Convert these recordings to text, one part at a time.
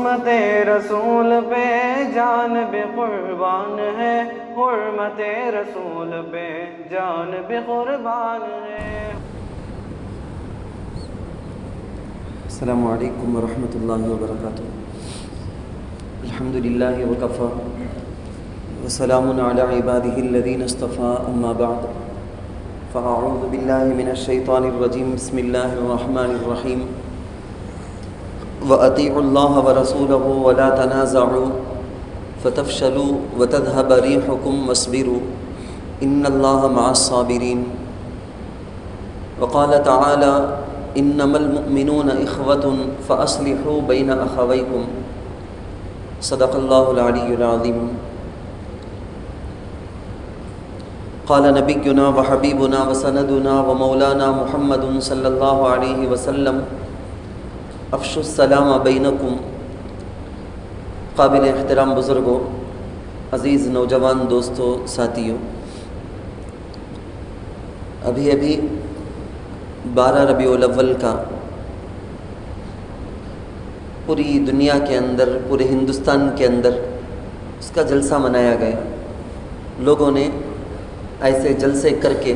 حرمت رسول پہ جان بھی قربان ہے، حرمت رسول پہ جان بھی قربان ہے۔ السلام علیکم ورحمۃ اللہ وبرکاتہ۔ الحمد للہ وکفیٰ وسلام علی عبادہ الذین اصطفیٰ، اما بعد فاعوذ باللہ من الشیطان الرجیم، بسم اللہ الرحمن الرحیم۔ وَأَطِيعُوا اللَّهَ وَرَسُولَهُ وَلَا تَنَازَعُوا فَتَفْشَلُوا وَتَذْهَبَ رِيحُكُمْ وَاصْبِرُوا إِنَّ اللَّهَ مَعَ الصَّابِرِينَ۔ وقال تعالى إِنَّمَا الْمُؤْمِنُونَ إِخْوَةٌ فَأَصْلِحُوا بَيْنَ أَخَوَيْكُمْ، صدق اللہ العلی العظیم۔ قال نبینا وحبیبنا وسندنا ومولانا محمد صلی اللہ علیہ وسلم، افشوا السلام بینکم۔ قابل احترام بزرگوں، عزیز نوجوان دوستوں، ساتھیوں، ابھی 12 ربیع الاول کا پوری دنیا کے اندر، پورے ہندوستان کے اندر اس کا جلسہ منایا گیا۔ لوگوں نے ایسے جلسے کر کے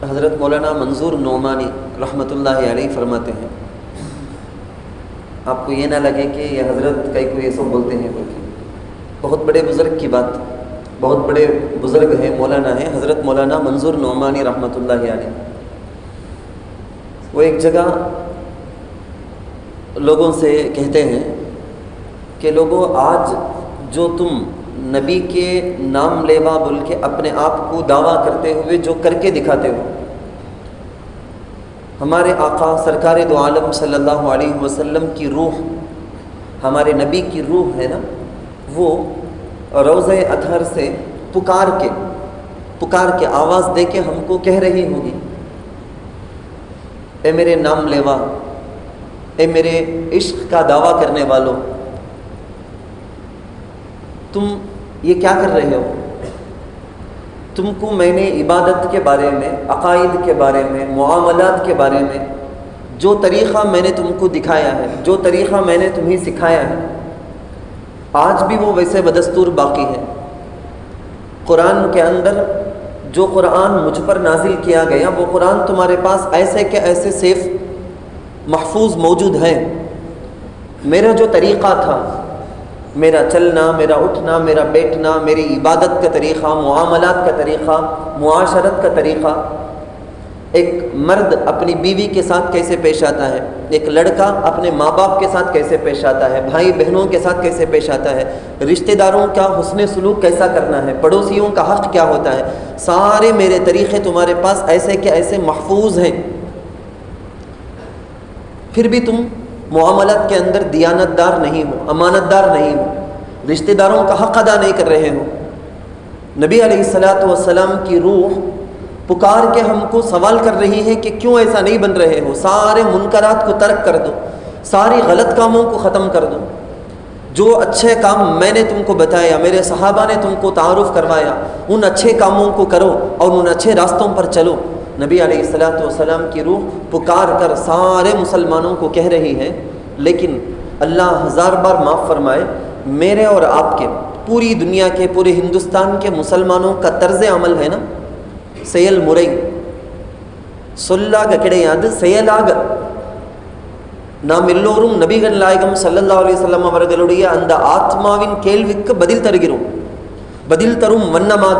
حضرت مولانا منظور نعمانی رحمۃ اللہ علیہ فرماتے ہیں، آپ کو یہ نہ لگے کہ یہ حضرت کو یہ سب بولتے ہیں، بلکہ بہت بڑے بزرگ کی بات، بہت بڑے بزرگ ہیں، مولانا ہیں حضرت مولانا منظور نعمانی رحمۃ اللہ علیہ۔ وہ ایک جگہ لوگوں سے کہتے ہیں کہ لوگوں، آج جو تم نبی کے نام لیوا بول کے اپنے آپ کو دعویٰ کرتے ہوئے جو کر کے دکھاتے ہو، ہمارے آقا سرکار دو عالم صلی اللہ علیہ وسلم کی روح، ہمارے نبی کی روح ہے نا، وہ روضہ اطہر سے پکار کے آواز دے کے ہم کو کہہ رہی ہوگی، اے میرے نام لیوا، اے میرے عشق کا دعویٰ کرنے والوں، تم یہ کیا کر رہے ہو؟ تم کو میں نے عبادت کے بارے میں، عقائد کے بارے میں، معاملات کے بارے میں جو طریقہ میں نے تم کو دکھایا ہے، جو طریقہ میں نے تمہیں سکھایا ہے، آج بھی وہ ویسے بدستور باقی ہے۔ قرآن کے اندر جو قرآن مجھ پر نازل کیا گیا، وہ قرآن تمہارے پاس ایسے کہ ایسے سیف محفوظ موجود ہے۔ میرا جو طریقہ تھا، میرا چلنا، میرا اٹھنا، میرا بیٹھنا، میری عبادت کا طریقہ، معاملات کا طریقہ، معاشرت کا طریقہ، ایک مرد اپنی بیوی کے ساتھ کیسے پیش آتا ہے، ایک لڑکا اپنے ماں باپ کے ساتھ کیسے پیش آتا ہے، بھائی بہنوں کے ساتھ کیسے پیش آتا ہے، رشتہ داروں کا حسن سلوک کیسا کرنا ہے، پڑوسیوں کا حق کیا ہوتا ہے، سارے میرے طریقے تمہارے پاس ایسے کہ ایسے محفوظ ہیں۔ پھر بھی تم معاملات کے اندر دیانت دار نہیں ہو، امانت دار نہیں ہو، رشتہ داروں کا حق ادا نہیں کر رہے ہو۔ نبی علیہ الصلاۃ والسلام کی روح پکار کے ہم کو سوال کر رہی ہے کہ کیوں ایسا نہیں بن رہے ہو، سارے منکرات کو ترک کر دو، ساری غلط کاموں کو ختم کر دو، جو اچھے کام میں نے تم کو بتایا، میرے صحابہ نے تم کو تعارف کروایا، ان اچھے کاموں کو کرو اور ان اچھے راستوں پر چلو۔ نبی علیہ الصلاۃ والسلام کی روح پکار کر سارے مسلمانوں کو کہہ رہی ہے، لیکن اللہ ہزار بار معاف فرمائے، میرے اور آپ کے، پوری دنیا کے، پورے ہندوستان کے مسلمانوں کا طرز عمل ہے نا، سیل مرئی سلاگ کڑیاد سیلاگ نام اللوrum نبیگن نائکم صلی اللہ علیہ وسلم அவர்களுடைய அந்த ஆத்மாவின் கேள்விக்கு பதில் தருகிறோம், பதில் தரும் வண்ணமாக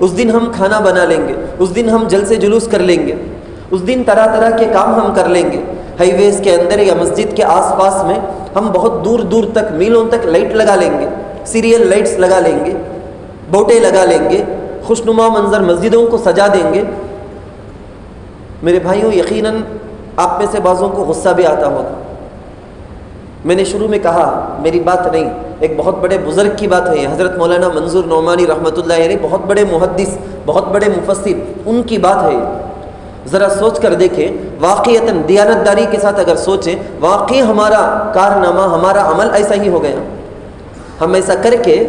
اس دن ہم کھانا بنا لیں گے، اس دن ہم جلسے جلوس کر لیں گے، اس دن طرح طرح کے کام ہم کر لیں گے۔ ہائی ویز کے اندر یا مسجد کے آس پاس میں ہم بہت دور دور تک، میلوں تک لائٹ لگا لیں گے، سیریل لائٹس لگا لیں گے، بوٹیں لگا لیں گے، خوشنما منظر مسجدوں کو سجا دیں گے۔ میرے بھائیوں، یقیناً آپ میں سے بعضوں کو غصہ بھی آتا ہوگا۔ میں نے شروع میں کہا، میری بات نہیں، ایک بہت بڑے بزرگ کی بات ہے، حضرت مولانا منظور نعمانی رحمۃ اللہ علیہ، بہت بڑے محدث، بہت بڑے مفسر، ان کی بات ہے۔ ذرا سوچ کر دیکھیں، واقعتاً دیانت داری کے ساتھ اگر سوچیں، واقعی ہمارا کارنامہ، ہمارا عمل ایسا ہی ہو گیا۔ ہم ایسا کر کے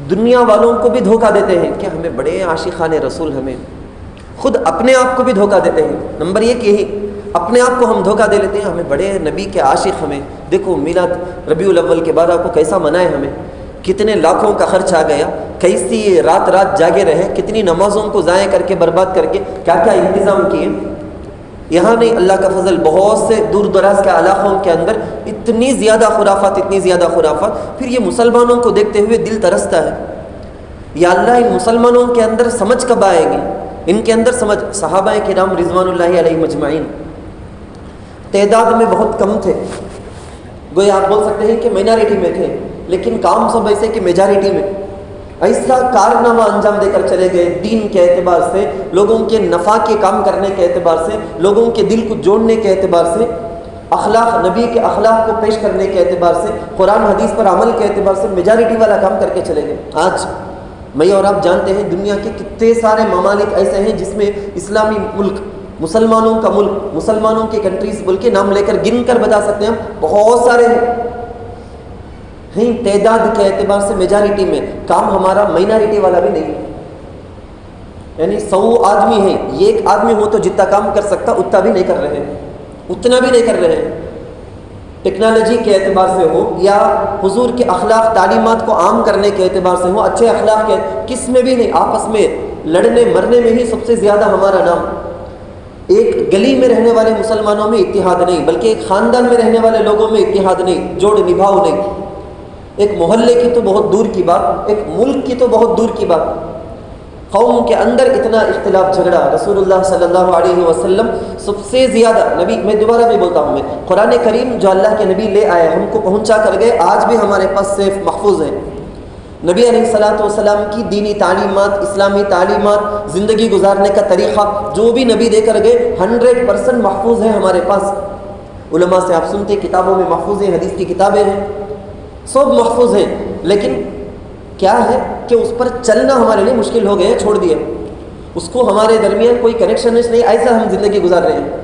دنیا والوں کو بھی دھوکہ دیتے ہیں کہ ہمیں بڑے عاشقان رسول، ہمیں خود اپنے آپ کو بھی دھوکہ دیتے ہیں۔ نمبر ایک یہی، اپنے آپ کو ہم دھوکہ دے لیتے ہیں، ہمیں بڑے نبی کے عاشق، ہمیں دیکھو میلاد ربیع الاول کے بعد آپ کو کیسا منائے، ہمیں کتنے لاکھوں کا خرچ آ گیا، کیسی رات رات جاگے رہے، کتنی نمازوں کو ضائع کر کے برباد کر کے کیا کیا انتظام کیے۔ یہاں نہیں، اللہ کا فضل، بہت سے دور دراز کے علاقوں کے اندر اتنی زیادہ خرافات، اتنی زیادہ خرافات، پھر یہ مسلمانوں کو دیکھتے ہوئے دل ترستا ہے، یا اللہ ان مسلمانوں کے اندر سمجھ کب آئے گی، ان کے اندر سمجھ۔ صحابہ کرام رضوان اللہ علیہم اجمعین تعداد میں بہت کم تھے، گویا آپ بول سکتے ہیں کہ مائنارٹی میں تھے، لیکن کام سب ایسے کہ میجارٹی میں ایسا کارنامہ انجام دے کر چلے گئے، دین کے اعتبار سے، لوگوں کے نفع کے کام کرنے کے اعتبار سے، لوگوں کے دل کو جوڑنے کے اعتبار سے، اخلاق، نبی کے اخلاق کو پیش کرنے کے اعتبار سے، قرآن حدیث پر عمل کے اعتبار سے میجارٹی والا کام کر کے چلے گئے۔ آج میں اور آپ جانتے ہیں دنیا کے کتنے سارے ممالک ایسے ہیں جس میں اسلامی ملک، مسلمانوں کا ملک، مسلمانوں کی کنٹریز بول کے نام لے کر گن کر بتا سکتے ہیں ہم، بہت سارے ہیں، تعداد کے اعتبار سے میجارٹی میں، کام ہمارا مائنارٹی والا بھی نہیں، یعنی 100 آدمی ہیں، یہ ایک آدمی ہو تو جتنا کام کر سکتا اتنا بھی نہیں کر رہے ہیں، اتنا بھی نہیں کر رہے ہیں۔ ٹیکنالوجی کے اعتبار سے ہو یا حضور کے اخلاق تعلیمات کو عام کرنے کے اعتبار سے ہو، اچھے اخلاق کے کس میں بھی نہیں، آپس میں لڑنے مرنے میں ہی سب سے زیادہ ہمارا نام۔ ایک گلی میں رہنے والے مسلمانوں میں اتحاد نہیں، بلکہ ایک خاندان میں رہنے والے لوگوں میں اتحاد نہیں، جوڑ نبھاؤ نہیں، ایک محلے کی تو بہت دور کی بات، ایک ملک کی تو بہت دور کی بات، قوم کے اندر اتنا اختلاف جھگڑا۔ رسول اللہ صلی اللہ علیہ وسلم سب سے زیادہ نبی، میں دوبارہ بھی بولتا ہوں، میں قرآن کریم جو اللہ کے نبی لے آئے، ہم کو پہنچا کر گئے، آج بھی ہمارے پاس سیف محفوظ ہے۔ نبی علیہ الصلاۃ والسلام کی دینی تعلیمات، اسلامی تعلیمات، زندگی گزارنے کا طریقہ جو بھی نبی دے کر گئے 100% محفوظ ہے ہمارے پاس۔ علماء سے آپ سنتے کتابوں میں محفوظ ہیں، حدیث کی کتابیں ہیں، سب محفوظ ہیں، لیکن کیا ہے کہ اس پر چلنا ہمارے لیے مشکل ہو گیا، چھوڑ دیا اس کو، ہمارے درمیان کوئی کنیکشن نہیں، ایسا ہم زندگی گزار رہے ہیں۔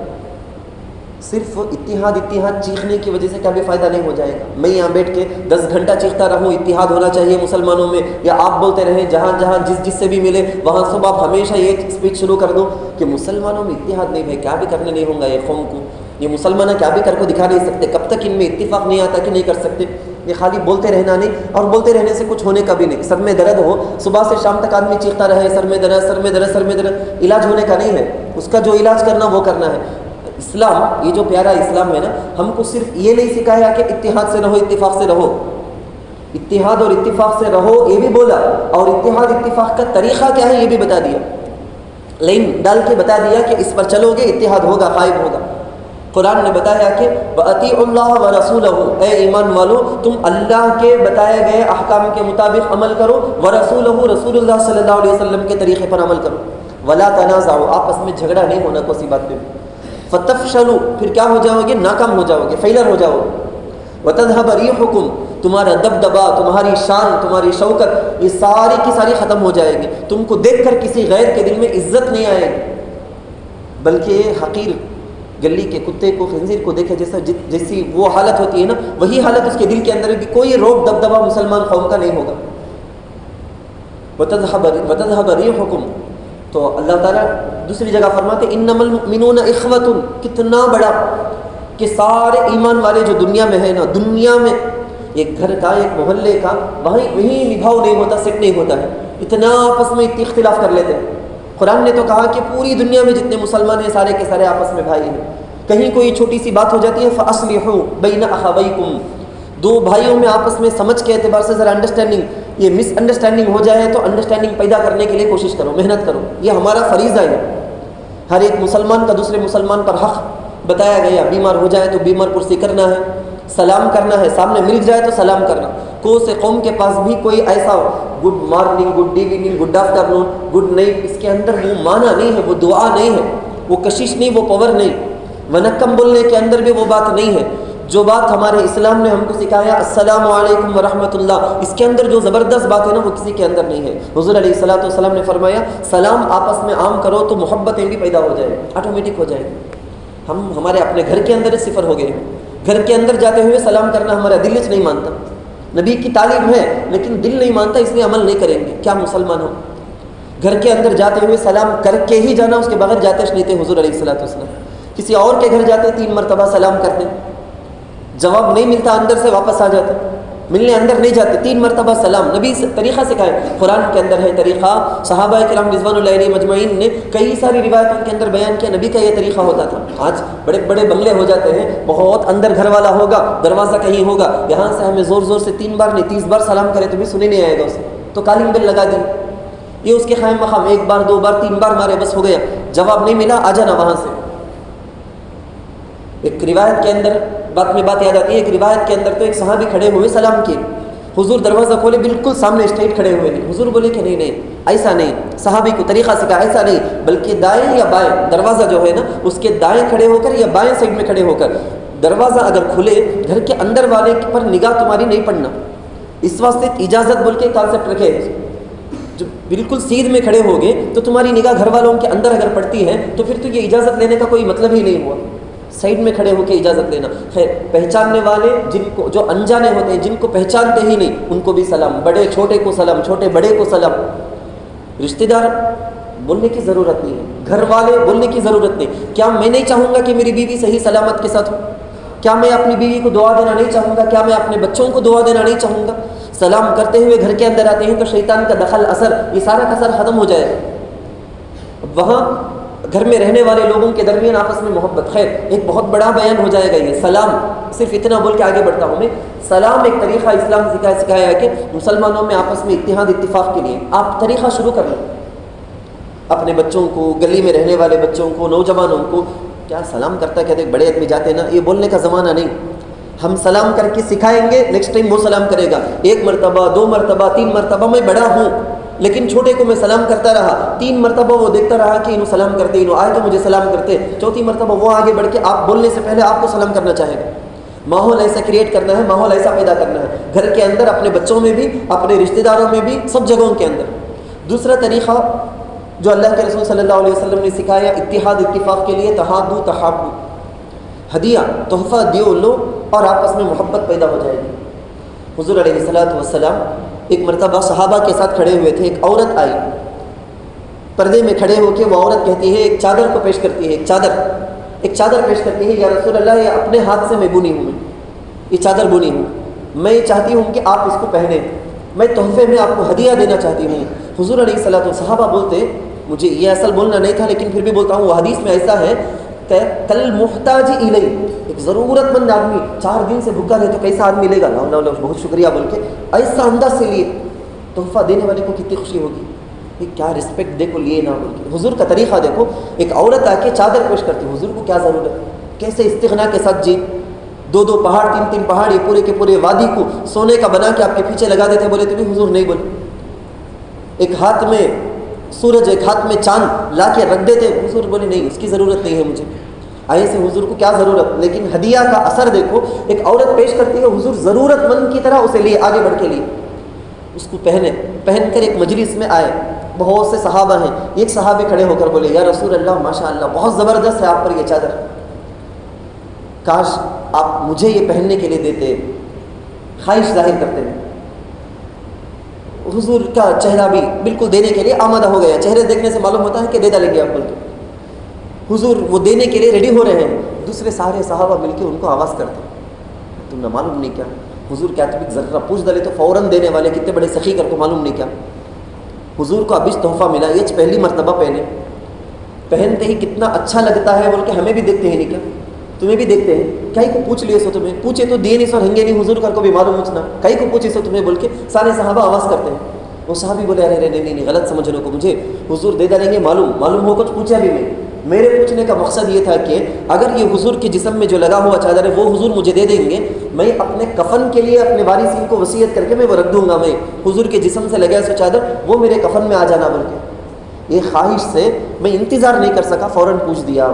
صرف اتحاد چیخنے کی وجہ سے کبھی فائدہ نہیں ہو جائے گا۔ میں یہاں بیٹھ کے 10 گھنٹہ چیختا رہوں اتحاد ہونا چاہیے مسلمانوں میں، یا آپ بولتے رہیں جہاں جہاں جس سے بھی ملے وہاں سب آپ ہمیشہ یہ اسپیچ شروع کر دو کہ مسلمانوں میں اتحاد نہیں ہے، کیا بھی کرنے نہیں ہوں گا، یہ قوم کو، یہ مسلمان کیا بھی کر کو دکھا نہیں سکتے، کب تک ان میں اتفاق نہیں آتا کہ نہیں کر سکتے۔ یہ خالی بولتے رہنا نہیں، اور بولتے رہنے سے کچھ ہونے کا بھی نہیں۔ سر میں درد ہو، صبح سے شام تک آدمی چیختا رہے سر میں درد، سر میں درد، سر میں درد، علاج ہونے کا نہیں ہے، اس کا جو علاج کرنا وہ کرنا ہے۔ اسلام، یہ جو پیارا اسلام ہے نا، ہم کو صرف یہ نہیں سکھایا کہ اتحاد سے رہو، اتفاق سے رہو، اتحاد اور اتفاق سے رہو یہ بھی بولا، اور اتحاد اتفاق کا طریقہ کیا ہے یہ بھی بتا دیا، لائن ڈال کے بتا دیا کہ اس پر چلو گے اتحاد ہوگا، قائم ہوگا۔ قرآن نے بتایا کہ وَأَطِيعُوا اللَّهَ وَرَسُولَهُ، اے ایمان والو تم اللہ کے بتائے گئے احکام کے مطابق عمل کرو، وَرَسُولَهُ، رسول اللہ صلی اللہ علیہ وسلم کے طریقے پر عمل کرو، وَلَا تَنَازَعُوا، آپس میں جھگڑا نہیں ہونا کسی بات پہ، فَتَفْشَلُوا، پھر کیا ہو جاؤ گے، ناکام ہو جاؤ گے، فیلر ہو جاؤ گے، وَتَذْهَبَ رِيحُكُمْ، تمہارا دبدبا، تمہاری شان، تمہاری شوکت، یہ ساری کی ساری ختم ہو جائے گی، تم کو دیکھ کر کسی غیر کے دل میں عزت نہیں آئے گی، بلکہ حقیر گلی کے کتے کو، خنزیر کو دیکھے جیسی وہ حالت ہوتی ہے نا، وہی حالت اس کے دل کے اندر بھی، کوئی روب دبدبا مسلمان قوم کا نہیں ہوگا۔ وَتَذْهَبَ رِيحُكُمْ، تو اللہ تعالیٰ دوسری جگہ فرماتے اِنَّمَا الْمُؤْمِنُونَ إِخْوَةٌ، کتنا بڑا کہ سارے ایمان والے جو دنیا میں ہیں نا، دنیا میں ایک گھر کا، ایک محلے کا، وہیں نبھاؤ نہیں ہوتا، سیٹ نہیں ہوتا ہے، اتنا آپس میں اختلاف کر لیتے ہیں۔ قرآن نے تو کہا کہ پوری دنیا میں جتنے مسلمان ہیں سارے کے سارے آپس میں بھائی ہیں، کہیں کوئی چھوٹی سی بات ہو جاتی ہے فَأَصْلِحُوا بَيْنَ أَخَوَيْكُمْ، دو بھائیوں میں آپس میں سمجھ کے اعتبار سے ذرا انڈرسٹینڈنگ، یہ مس انڈرسٹینڈنگ ہو جائے تو انڈرسٹینڈنگ پیدا کرنے کے لیے کوشش کرو، محنت کرو، یہ ہمارا فریضہ ہے۔ ہر ایک مسلمان کا دوسرے مسلمان پر حق بتایا گیا، بیمار ہو جائے تو بیمار پرسی کرنا ہے، سلام کرنا ہے، سامنے مل جائے تو سلام کرنا۔ سے قوم کے پاس بھی کوئی ایسا good morning, good evening, good afternoon, good night, اس کے اندر وہ معنی نہیں ہے، وہ دعا نہیں ہے، وہ کشش نہیں، وہ پاور نہیں، ونکم بولنے کے اندر بھی وہ بات نہیں ہے۔ جو بات ہمارے اسلام نے ہم کو سکھایا السلام علیکم ورحمۃ اللہ، اس کے اندر جو زبردست بات ہے نا وہ کسی کے اندر نہیں ہے۔ حضور علیہ الصلوۃ والسلام نے فرمایا سلام آپس میں عام کرو تو محبتیں بھی پیدا ہو جائے، آٹومیٹک ہو جائے گی۔ ہم ہمارے اپنے گھر کے اندر صفر ہو گئے، گھر کے اندر جاتے ہوئے سلام کرنا ہمارا دل نہیں مانتا، نبی کی تعلیم ہے لیکن دل نہیں مانتا، اس لیے عمل نہیں کریں گے، کیا مسلمان ہو؟ گھر کے اندر جاتے ہوئے سلام کر کے ہی جانا، اس کے بغیر جاتے نہیں تھے حضور علیہ الصلوۃ والسلام۔ کسی اور کے گھر جاتے 3 مرتبہ سلام کرتے، جواب نہیں ملتا اندر سے واپس آ جاتے، ملنے اندر نہیں جاتے، 3 مرتبہ سلام۔ نبی طریقہ سکھائے، قرآن کے اندر ہے طریقہ، صحابہ کرام رضوان اللہ علیہم اجمعین نے کئی ساری روایتوں کے اندر بیان کیا، نبی کا یہ طریقہ ہوتا تھا۔ آج بڑے بڑے بنگلے ہو جاتے ہیں، بہت اندر گھر والا ہوگا، دروازہ کہیں ہوگا، یہاں سے ہمیں زور زور سے 3 بار نہیں 30 بار سلام کرے تو بھی سنے نہیں آئے گا اسے، تو کالنگ بیل لگا دی، یہ اس کے خائم مقام 1 بار 2 بار 3 بار مارے بس ہو گیا، جواب نہیں ملا آ جانا وہاں سے۔ ایک روایت کے اندر بات یاد آتی ہے، ایک روایت کے اندر تو ایک صحابی کھڑے ہوئے سلام کیے، حضور دروازہ کھولے بالکل سامنے اسٹریٹ کھڑے ہوئے ہیں، حضور بولے کہ نہیں ایسا نہیں، صحابی کو طریقہ سکھا ایسا نہیں، بلکہ دائیں یا بائیں، دروازہ جو ہے نا اس کے دائیں کھڑے ہو کر یا بائیں سائڈ میں کھڑے ہو کر، دروازہ اگر کھلے گھر کے اندر والے پر نگاہ تمہاری نہیں پڑنا، اس واسطے اجازت بول کے کانسیپٹ رکھے، جو بالکل سیدھ میں کھڑے ہو گئے تو تمہاری نگاہ گھر والوں کے اندر اگر پڑتی ہے تو پھر تو یہ اجازت لینے کا کوئی مطلب ہی نہیں ہوا، سائڈ میں کھڑے ہو کے اجازت لینا۔ خیر پہچاننے والے جن کو جو انجانے ہوتے ہیں، جن کو پہچانتے ہی نہیں، ان کو بھی سلام، بڑے چھوٹے کو سلام، چھوٹے بڑے کو سلام، رشتہ دار بولنے کی ضرورت نہیں ہے، گھر والے بولنے کی ضرورت نہیں۔ کیا میں نہیں چاہوں گا کہ میری بیوی صحیح سلامت کے ساتھ ہو؟ کیا میں اپنی بیوی کو دعا دینا نہیں چاہوں گا؟ کیا میں اپنے بچوں کو دعا دینا نہیں چاہوں گا؟ سلام کرتے ہوئے گھر کے اندر آتے ہیں تو شیطان کا دخل اثر، یہ سارا کا سارا ختم ہو جائے گا، وہاں گھر میں رہنے والے لوگوں کے درمیان آپس میں محبت۔ خیر ایک بہت بڑا بیان ہو جائے گا یہ سلام، صرف اتنا بول کے آگے بڑھتا ہوں میں۔ سلام ایک طریقہ اسلام سکھایا ہے کہ مسلمانوں میں آپس میں اتحاد اتفاق کے لیے آپ طریقہ شروع کر لیں، اپنے بچوں کو، گلی میں رہنے والے بچوں کو، نوجوانوں کو، کیا سلام کرتا کہتے بڑے آدمی جاتے نا، یہ بولنے کا زمانہ نہیں، ہم سلام کر کے سکھائیں گے، نیکسٹ ٹائم وہ سلام کرے گا، 1 مرتبہ 2 مرتبہ 3 مرتبہ، میں بڑا ہوں لیکن چھوٹے کو میں سلام کرتا رہا، 3 مرتبہ وہ دیکھتا رہا کہ انہوں سلام کرتے، انہوں آئے تو مجھے سلام کرتے، 4تھی مرتبہ وہ آگے بڑھ کے آپ بولنے سے پہلے آپ کو سلام کرنا چاہے گا۔ ماحول ایسا کریٹ کرنا ہے، ماحول ایسا پیدا کرنا ہے، گھر کے اندر، اپنے بچوں میں بھی، اپنے رشتہ داروں میں بھی، سب جگہوں کے اندر۔ دوسرا طریقہ جو اللہ کے رسول صلی اللہ علیہ وسلم نے سکھایا اتحاد اتفاق کے لیے، تحابو تحابو، ہدیہ تحفہ دیو لو اور آپس میں محبت پیدا ہو جائے گی۔ حضور علیہ الصلوۃ والسلام ایک مرتبہ صحابہ کے ساتھ کھڑے ہوئے تھے، ایک عورت آئی، پردے میں کھڑے ہو کے وہ عورت کہتی ہے، ایک چادر کو پیش کرتی ہے، ایک چادر پیش کرتی ہے، یا رسول اللہ یہ اپنے ہاتھ سے میں بنی ہوں، یہ چادر بنی ہوں، میں چاہتی ہوں کہ آپ اس کو پہنیں، میں تحفے میں آپ کو ہدیہ دینا چاہتی ہوں۔ حضور علیہ الصلوۃ والسلام صحابہ بولتے، مجھے یہ اصل بولنا نہیں تھا لیکن پھر بھی بولتا ہوں، وہ حدیث میں ایسا ہے کہ کل محتاج الیہ، ایک ضرورت مند آدمی 4 دن سے بھوکا رہے تو کیسا آدمی لے گا، لا بہت شکریہ بول کے ایسا انداز سے لیے، تحفہ دینے والے کو کتنی خوشی ہوگی، یہ کیا رسپیکٹ دیکھو لیے نہ بول کے۔ حضور کا طریقہ دیکھو، ایک عورت آ کے چادر پیش کرتی، حضور کو کیا ضرورت، کیسے استغنا کے ساتھ جی، 2 پہاڑ 3 پہاڑ، یہ پورے کے پورے وادی کو سونے کا بنا کے آپ کے پیچھے لگا دیتے، بولے تو بھی حضور نہیں بولے، ایک ہاتھ میں سورج ایک ہاتھ میں چاند لا کے رکھ دیتے، حضور بولے نہیں اس کی ضرورت نہیں ہے مجھے، آئے سے حضور کو کیا ضرورت، لیکن ہدیہ کا اثر دیکھو، ایک عورت پیش کرتی ہے، حضور ضرورت مند کی طرح اسے لیے، آگے بڑھ کے لیے، اس کو پہن کر ایک مجلس میں آئے، بہت سے صحابہ ہیں، ایک صحابی کھڑے ہو کر بولے یا رسول اللہ ماشاء اللہ بہت زبردست ہے آپ پر یہ چادر، کاش آپ مجھے یہ پہننے کے لیے دیتے، خواہش ظاہر کرتے ہیں۔ حضور کا چہرہ بھی بالکل دینے کے لیے آمادہ ہو گیا، چہرے دیکھنے سے معلوم ہوتا ہے کہ دے ڈالیں گے آپ بول کے، حضور وہ دینے کے لیے ریڈی ہو رہے ہیں، دوسرے سارے صحابہ مل کے ان کو آواز کرتے، تم نے معلوم نہیں کیا حضور کیا تم ذرا پوچھ ڈالے تو فوراً دینے والے کتنے بڑے سخی کر کو معلوم نہیں کیا، حضور کو ابھی تحفہ ملا، یہ پہلی مرتبہ پہنتے ہی کتنا اچھا لگتا ہے بول کے ہمیں بھی دیکھتے ہیں نہیں کیا، تمہیں بھی دیکھتے ہیں کئی کو پوچھ لیے سو تمہیں پوچھے تو دیے نہیں سو ہنگے نہیں حضور کر کو بھی معلوم مچنا کئی کو پوچھے سو تمہیں بول کے سارے صحابہ آواز کرتے ہیں. وہ صحابی بولے ارے نہیں غلط سمجھنے کو مجھے حضور دے ڈالیں گے معلوم ہو کچھ پوچھا بھی میں. میرے پوچھنے کا مقصد یہ تھا کہ اگر یہ حضور کے جسم میں جو لگا ہوا چادر ہے وہ حضور مجھے دے دیں گے, میں اپنے کفن کے لیے اپنے وارثین کو وصیت کر کے میں وہ رکھ دوں گا. میں حضور کے جسم سے لگا سو چادر وہ میرے کفن میں آ جانا بول کے. یہ خواہش سے میں انتظار نہیں کر سکا, فوراً پوچھ دیا.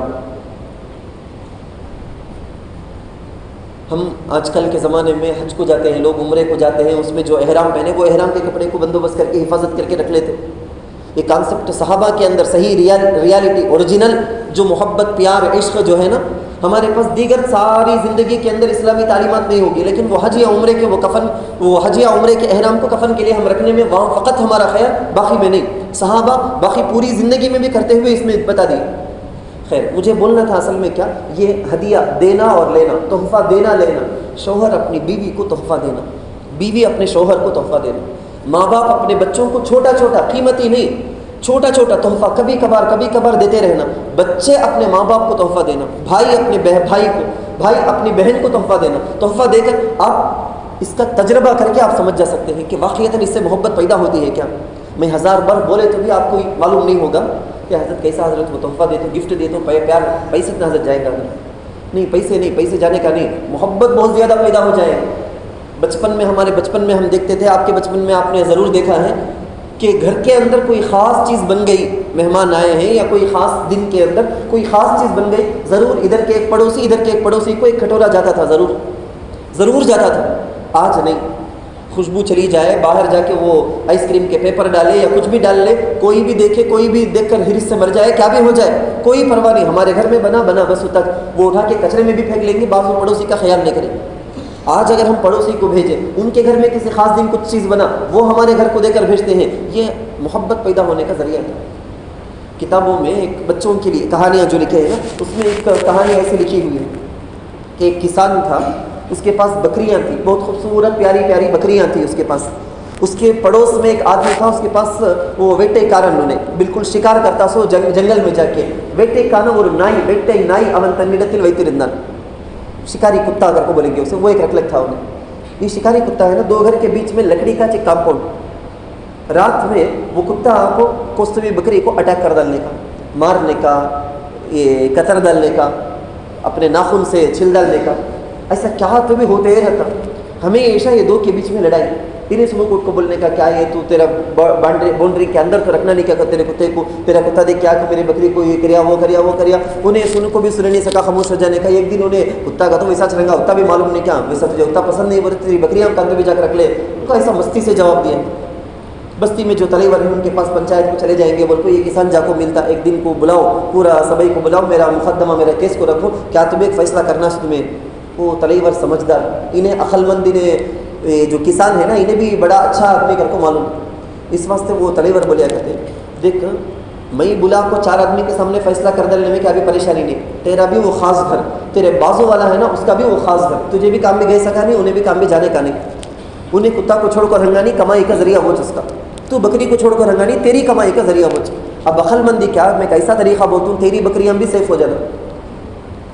ہم آج کل کے زمانے میں حج کو جاتے ہیں لوگ, عمرے کو جاتے ہیں, اس میں جو احرام پہنے وہ احرام کے کپڑے کو بندوبست کر کے حفاظت کر کے رکھ لیتے. یہ کانسیپٹ صحابہ کے اندر صحیح ریالٹی اوریجنل جو محبت پیار عشق جو ہے نا ہمارے پاس دیگر ساری زندگی کے اندر اسلامی تعلیمات نہیں ہوگی, لیکن وہ حج یا عمرے کے وہ حج یا عمرے کے احرام کو کفن کے لیے ہم رکھنے میں وہاں فقط ہمارا خیال, باقی میں نہیں. صحابہ باقی پوری زندگی میں بھی کرتے ہوئے اس میں بتا دی. خیر مجھے بولنا تھا اصل میں کیا, یہ ہدیہ دینا اور لینا, تحفہ دینا لینا, شوہر اپنی بیوی کو تحفہ دینا, بیوی اپنے شوہر کو تحفہ دینا, ماں باپ اپنے بچوں کو چھوٹا قیمتی نہیں چھوٹا تحفہ کبھی کبھار دیتے رہنا. بچے اپنے ماں باپ کو تحفہ دینا, بھائی اپنی بہن کو تحفہ دینا. تحفہ دے کر آپ اس کا تجربہ کر کے آپ سمجھ جا سکتے ہیں کہ واقعتاً اس سے محبت پیدا ہوتی ہے کیا. میں 1000 بار بولے تو بھی آپ کو معلوم نہیں ہوگا کہ حضرت کیسا حضرت وہ تحفہ دیتے گفٹ دیتے پیار پیسے اتنا حضرت جائے گا نہیں, پیسے جانے کا نہیں, محبت بہت زیادہ پیدا ہو جائے. ہمارے بچپن میں ہم دیکھتے تھے, آپ کے بچپن میں آپ نے ضرور دیکھا ہے کہ گھر کے اندر کوئی خاص چیز بن گئی, مہمان آئے ہیں یا کوئی خاص دن کے اندر کوئی خاص چیز بن گئی, ضرور ادھر کے ایک پڑوسی کو ایک کٹورا جاتا تھا, ضرور جاتا تھا. آج نہیں, خوشبو چلی جائے, باہر جا کے وہ آئس کریم کے پیپر ڈالے یا کچھ بھی ڈال لے, کوئی بھی دیکھ کر ہرس سے مر جائے, کیا بھی ہو جائے, کوئی پرواہ نہیں. ہمارے گھر میں بنا بس تک وہ اٹھا کے کچرے میں بھی پھینک لیں گے, بعض پڑوسی کا خیال نہیں کریں. آج اگر ہم پڑوسی کو بھیجیں, ان کے گھر میں کسی خاص دن کچھ چیز بنا, وہ ہمارے گھر کو دے کر بھیجتے ہیں, یہ محبت پیدا ہونے کا ذریعہ ہے. کتابوں میں ایک بچوں کے لیے کہانیاں جو لکھے ہیں نا, اس میں ایک کہانی ایسی لکھی ہوئی ہے کہ ایک کسان تھا, اس کے پاس بکریاں تھیں, بہت خوبصورت پیاری بکریاں تھیں اس کے پاس. اس کے پڑوس میں ایک آدمی تھا, اس کے پاس وہ ویٹے کارن نے بالکل شکار کرتا سو جنگل میں جا کے. ویٹے کانا وہ نائی امن تنیڈتل ویتی رندن, شکاری کتا اگر کو بولیں گے اسے, وہ ایک رکلک تھا انہیں. یہ شکاری کتا ہے نا, 2 گھر کے بیچ میں لکڑی کا ایک کمپاؤنڈ. رات میں وہ کتا آپ کو کوسوی بکری کو اٹیک کر ڈالنے کا, مارنے کا, یہ قطر ڈالنے کا, اپنے ناخن سے چھل ڈالنے کا, ایسا کیا تو بھی ہوتے ہی رہتا. ہمیشہ یہ 2 کے بیچ میں لڑائی. انہیں سنو کو بولنے کا کیا ہے, تو تیرا باؤنڈری کے اندر تو رکھنا نہیں, کیا تیرے کتے کو, تیرا کتا دیکھ کیا کہ میری بکری کو یہ کریا وہ کریا. انہیں سنو کو بھی سن نہیں سکا, خاموش ہو جانے کا. ایک دن انہیں کتا کا تو ویسا چلیں گا, اتنا بھی معلوم نہیں کیا ویسا تجھے اتنا پسند نہیں, بولے تیری بکریاں کاندھے بھی جا کر رکھ لے. ان کو ایسا مستی سے جواب دیا. بستی میں جو تلیور ہیں ان کے پاس پنچایت کو چلے جائیں گے, بول کو یہ کسان جا کو ملتا, ایک دن کو بلاؤ, پورا سبھی کو بلاؤ, میرا مقدمہ میرا کیس کو رکھو, کیا تمہیں ایک فیصلہ کرنا ہے تمہیں. وہ تلیور سمجھدار, انہیں عقل مند, انہیں جو کسان ہے نا انہیں بھی بڑا اچھا آدمی کر کو معلوم. اس واسطے وہ تلیور بولیا کرتے, دیکھ میں بلا کو 4 آدمی کے سامنے فیصلہ کر ڈالنے میں کیا بھی پریشانی نہیں. تیرا بھی وہ خاص گھر, تیرے بازو والا ہے نا اس کا بھی وہ خاص گھر, تجھے بھی کام میں گئے سکا نہیں, انہیں بھی کام میں جانے کا نہیں. انہیں کتا کو چھوڑ کر رنگانی, کمائی کا ذریعہ وہ جس کا, تو بکری کو چھوڑ کر رنگانی, تیری کمائی کا ذریعہ وہ. اب عقل مندی کیا, میں کیسا طریقہ بولتا ہوں, تیری بکریاں بھی سیف ہو جانا,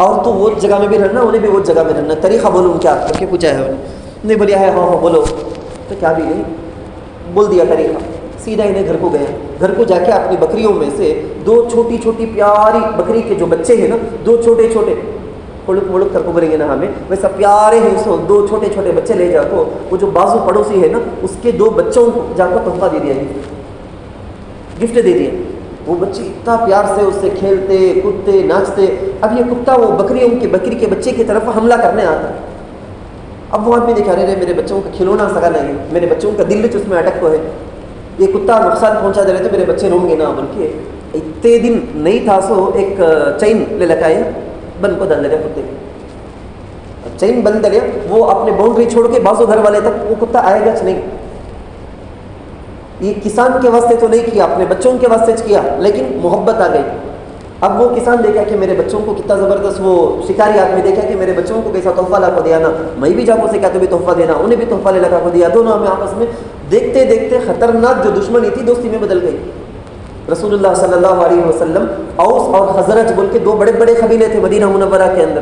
اور تو وہ جگہ میں بھی رہنا, انہیں بھی وہ جگہ میں رہنا. طریقہ بولوں کیا کر کے پوچھا ہے نہیں, بولیا ہے ہاں بولو, تو کیا بھی نہیں بول دیا طریقہ. سیدھا انہیں گھر کو گیا, گھر کو جا کے اپنی بکریوں میں سے 2 چھوٹی پیاری بکری کے جو بچے ہیں نا, 2 چھوٹے مڑک کر کو بولیں گے نا ہمیں, ویسا پیارے ہیں اس کو 2 چھوٹے بچے لے جا کو, وہ جو بازو پڑوسی ہے نا اس کے 2 بچوں کو جا کر تحفہ دے دیا, گفٹ دے دیا. وہ بچے اتنا پیار سے اس سے کھیلتے کودتے ناچتے. اب یہ کتا وہ بکری کے بچے کی طرف حملہ کرنے آتا. اب وہ آدمی دیکھا رہے میرے بچوں کا کھلونا سگا نہیں, میرے بچوں کا دل اس میں اٹک کو ہے, یہ کتا نقصان پہنچا دے رہے تو میرے بچے روں گے نا. بلکہ اتنے دن نہیں تھا سو ایک چین لے لگائے, بند کو ڈال دیا کتے, چین بند دیا. وہ اپنے باؤنڈری چھوڑ کے بازو گھر والے تک وہ کتا آئے گا نہیں. یہ کسان کے واسطے تو نہیں کیا, اپنے بچوں کے واسطے کیا, لیکن محبت آ گئی. اب وہ کسان دیکھا کہ میرے بچوں کو کتنا زبردست, وہ شکاری آدمی دیکھا کہ میرے بچوں کو کیسا تحفہ لا کو دیا نا, میں بھی جا کو سے کیا تو بھی تحفہ دینا, انہیں بھی تحفہ لے لگا کو دیا. دونوں ہمیں آپس میں دیکھتے دیکھتے خطرناک جو دشمنی تھی دوستی میں بدل گئی. رسول اللہ صلی اللہ علیہ وسلم اوس اور خزرج بول کے 2 بڑے قبیلے تھے مدینہ منورہ کے اندر.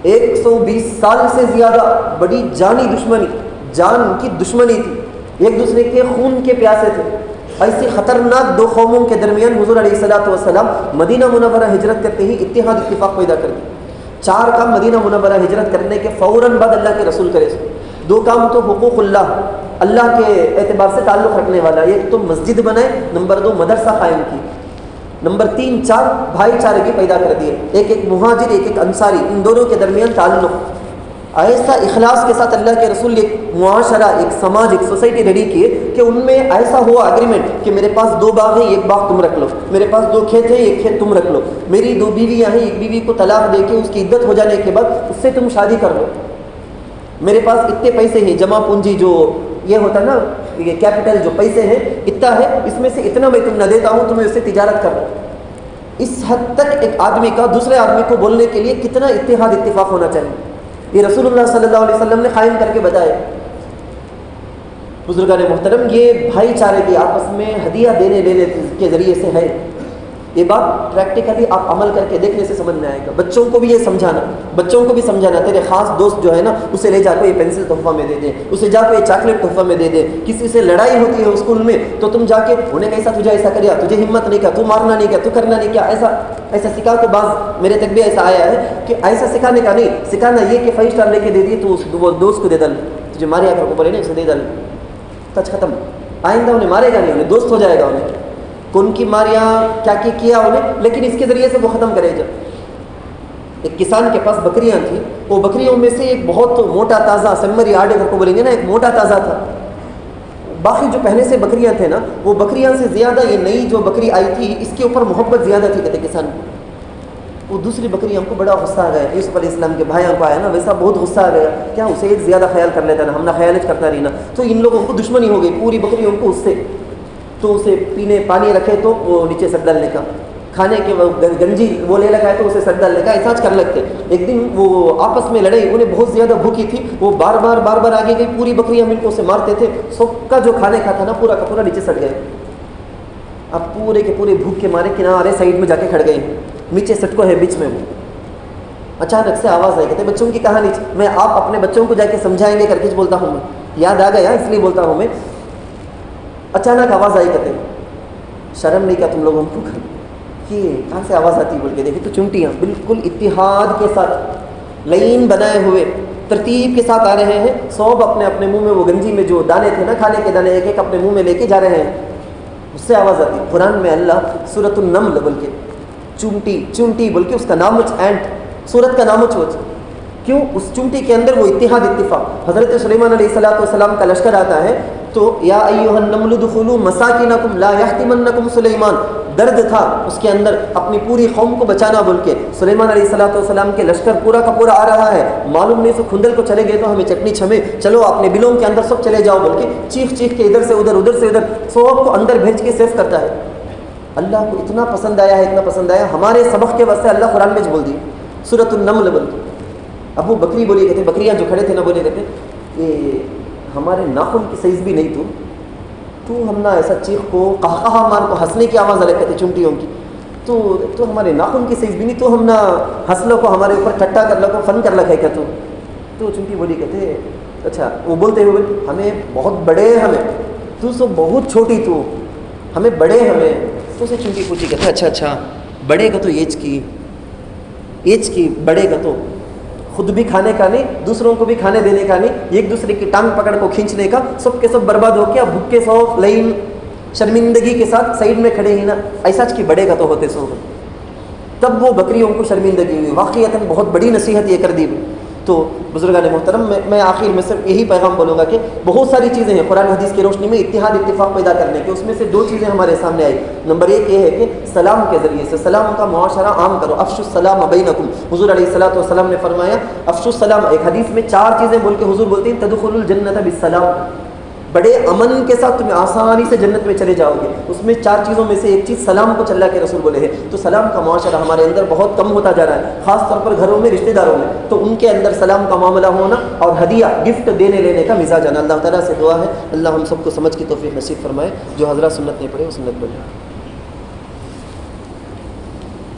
120 سال سے زیادہ بڑی جانی دشمنی، جان کی دشمنی تھی، ایک دوسرے کے خون کے پیاسے تھے. ایسی خطرناک دو قوموں کے درمیان حضور علیہ الصلوۃ والسلام مدینہ منورہ ہجرت کرتے ہی اتحاد اتفاق پیدا کر دی. 4 کام مدینہ منورہ ہجرت کرنے کے فوراً بعد اللہ کے رسول کرے. 2 کام تو حقوق اللہ کے اعتبار سے تعلق رکھنے والا، ایک تو مسجد بنائے، نمبر 2 مدرسہ قائم کی، نمبر 3 4 بھائی چارگی پیدا کر دیے، ایک مہاجر ایک انصاری، ان دونوں کے درمیان تعلق. ایسا اخلاص کے ساتھ اللہ کے رسول ایک معاشرہ، ایک سماج، ایک سوسائٹی ریڈی کیے کہ ان میں ایسا ہوا اگریمنٹ کہ میرے پاس 2 باغ ہیں، 1 باغ تم رکھ لو، میرے پاس 2 کھیت ہیں، 1 کھیت تم رکھ لو، میری 2 بیویاں ہیں، 1 بیوی کو طلاق دے کے اس کی عدت ہو جانے کے بعد اس سے تم شادی کر لو، میرے پاس اتنے پیسے ہیں، جمع پونجی جو یہ ہوتا ہے نا، یہ کیپٹل جو پیسے ہیں اتنا ہے، اس میں سے اتنا میں تم نہ دیتا ہوں، تمہیں اس سے تجارت کر لو. اس حد تک ایک آدمی کا دوسرے آدمی کو بولنے کے لیے کتنا اتحاد اتفاق ہونا چاہیے، یہ رسول اللہ صلی اللہ علیہ وسلم نے قائم کر کے بتایا. بزرگان محترم، یہ بھائی چارے کی آپس میں ہدیہ دینے لینے کے ذریعے سے ہے. یہ بات پریکٹیکلی آپ عمل کر کے دیکھنے سے سمجھ میں آئے گا. بچوں کو بھی یہ سمجھانا، بچوں کو بھی سمجھانا، تیرے خاص دوست جو ہے نا اسے لے جا کے یہ پینسل تحفہ میں دے دے، اسے جا کے یہ چاکلیٹ تحفہ میں دے دے. کسی سے لڑائی ہوتی ہے اسکول میں تو تم جا کے انہیں کیسا تجھے ایسا کریا، تجھے ہمت نہیں کیا، تو مارنا نہیں کیا، تو کرنا نہیں کیا، ایسا سکھا. تو بعض میرے تک بھی ایسا آیا ہے کہ ایسا سکھانے کا نہیں، سکھانا یہ کہ 5 اسٹار لے کے دے دیے تو وہ دوست کو دے ڈال، تجھے مارے کر کو بولے نہیں اسے دے ڈال، ٹچ ختم. آئندہ انہیں مارے گا نہیں، انہیں دوست ہو جائے گا، انہیں کون کی ماریاں کیا کیا انہیں، لیکن اس کے ذریعے سے وہ ختم کرے. جب ایک کسان کے پاس بکریاں تھیں، وہ بکریوں میں سے ایک بہت موٹا تازہ سنمری آڑے کو بولیں گے نا، ایک موٹا تازہ تھا. باقی جو پہلے سے بکریاں تھے نا، وہ بکریاں سے زیادہ یہ نئی جو بکری آئی تھی اس کے اوپر محبت زیادہ تھی. کہتے کسان وہ دوسری بکریوں کو بڑا غصہ آ گیا. یوسف علیہ السلام کے بھائیوں کو آیا نا ویسا بہت غصہ آ گیا، کیا اسے ایک زیادہ خیال کر لیتا نا، ہم نہ خیال کرتا نہیں نا. تو ان لوگوں کو دشمنی ہو گئی پوری بکریوں کو اس سے. تو اسے پینے پانی رکھے تو وہ نیچے سر ڈالنے کا، کھانے کے گنجی وہ لے لگا ہے تو اسے سر ڈالنے کا، ایسا کر لگتے. ایک دن وہ آپس میں لڑائی، انہیں بہت زیادہ بھوکی تھی، وہ بار بار آگے گئی، پوری بکریاں مل کو اسے مارتے تھے. سب کا جو کھانے کا تھا نا پورا کا پورا نیچے سٹ گئے. اب پورے کے پورے بھوک کے مارے کنارے سائڈ میں جا کے کھڑ گئے، نیچے سٹکو ہے بیچ میں. وہ اچانک سے آواز آئی. کہتے بچوں کی کہانی میں آپ اپنے بچوں کو جا کے سمجھائیں گے کر کے بولتا ہوں، میں یاد آ گیا اس لیے بولتا ہوں میں. اچانک آواز آئی. کہتے شرم نہیں کیا تم لوگوں کو، کہ کہاں سے آواز آتی بول کے دیکھے تو چونٹیاں بالکل اتحاد کے ساتھ لائن بنائے ہوئے ترتیب کے ساتھ آ رہے ہیں. سب اپنے اپنے منہ میں وہ گنجی میں جو دانے تھے نا کھانے کے دانے ایک ایک اپنے منہ میں لے کے جا رہے ہیں. اس سے آواز آتی. قرآن میں اللہ سورۃ النمل بول کے چونٹی بول کے اس کا نام اینٹ، سورت کا نام کیوں؟ اس چونٹی کے اندر وہ اتحاد اتفاق. حضرت سلیمان علیہ السلام کا لشکر آتا ہے تو یا ایھا النمل ادخلوا مساکنکم لا یحطمنکم سلیمان. درد تھا اس کے اندر اپنی پوری قوم کو بچانا بول کے. سلیمان علیہ السلام کے لشکر پورا کا پورا آ رہا ہے، معلوم نہیں سو کھندل کو چلے گئے تو ہمیں چٹنی چھمے، چلو اپنے بلوں کے اندر سب چلے جاؤ بول کے چیخ کے ادھر سے ادھر سب کو اندر بھیج کے سیف کرتا ہے. اللہ کو اتنا پسند آیا ہمارے سبق کے واسطے اللہ قرآن میں بول دی سورۃ النمل بول کے. ابو بکری بولی کہتے بکریاں جو کھڑے تھے نا بولے کہتے یہ ہمارے ناخن کی سائز بھی نہیں تو ہم نہ ایسا چیخ کو قہقہا مار کو ہنسنے کی آواز الگ کہتے چونٹیوں کی، تو ہمارے ناخن کی سائز بھی نہیں، تو ہم نہ ہنس لو کو ہمارے اوپر ٹھٹا کر لو کو فن کر لگا ہے کیا تو چونٹی بولی کہتے اچھا. وہ بولتے ہوئے ہمیں بہت بڑے، ہمیں تو سو بہت چھوٹی، تو ہمیں بڑے، ہمیں تو سے چونٹی پوچھی کہتے اچھا بڑے کا تو ایج کی بڑے کا تو خود بھی کھانے کا نہیں، دوسروں کو بھی کھانے دینے کا نہیں، ایک دوسرے کی ٹانگ پکڑ کو کھینچنے کا، سب کے سب برباد ہو کے بھوکے سو لائن شرمندگی کے ساتھ سائڈ میں کھڑے ہی نا، ایسا کی بڑے کا تو ہوتے سو. تب وہ بکریوں کو شرمندگی ہوئی. واقعتاً بہت بڑی نصیحت یہ کر دی. تو بزرگان محترم میں آخر میں صرف یہی پیغام بولوں گا کہ بہت ساری چیزیں ہیں قرآن حدیث کی روشنی میں اتحاد اتفاق پیدا کرنے کے. اس میں سے 2 چیزیں ہمارے سامنے آئی. نمبر 1 یہ ہے کہ سلام کے ذریعے سے سلام کا معاشرہ عام کرو. افشوا السلام بینکم. حضور علیہ الصلوۃ والسلام نے فرمایا افشوا السلام. ایک حدیث میں 4 چیزیں بول کے حضور بولتے ہیں تدخلوا الجنۃ بالسلام. بڑے امن کے ساتھ تمہیں آسانی سے جنت میں چلے جاؤ گے. اس میں 4 چیزوں میں سے ایک چیز سلام کو اللہ کے رسول بولے ہیں. تو سلام کا معاشرہ ہمارے اندر بہت کم ہوتا جا رہا ہے، خاص طور پر گھروں میں رشتہ داروں میں. تو ان کے اندر سلام کا معاملہ ہونا اور ہدیہ گفٹ دینے لینے کا مزاج آنا. اللہ تعالیٰ سے دعا ہے اللہ ہم سب کو سمجھ کی توفیق نصیب فرمائے. جو حضرات سنت نہیں پڑھے وہ سنت پڑھے.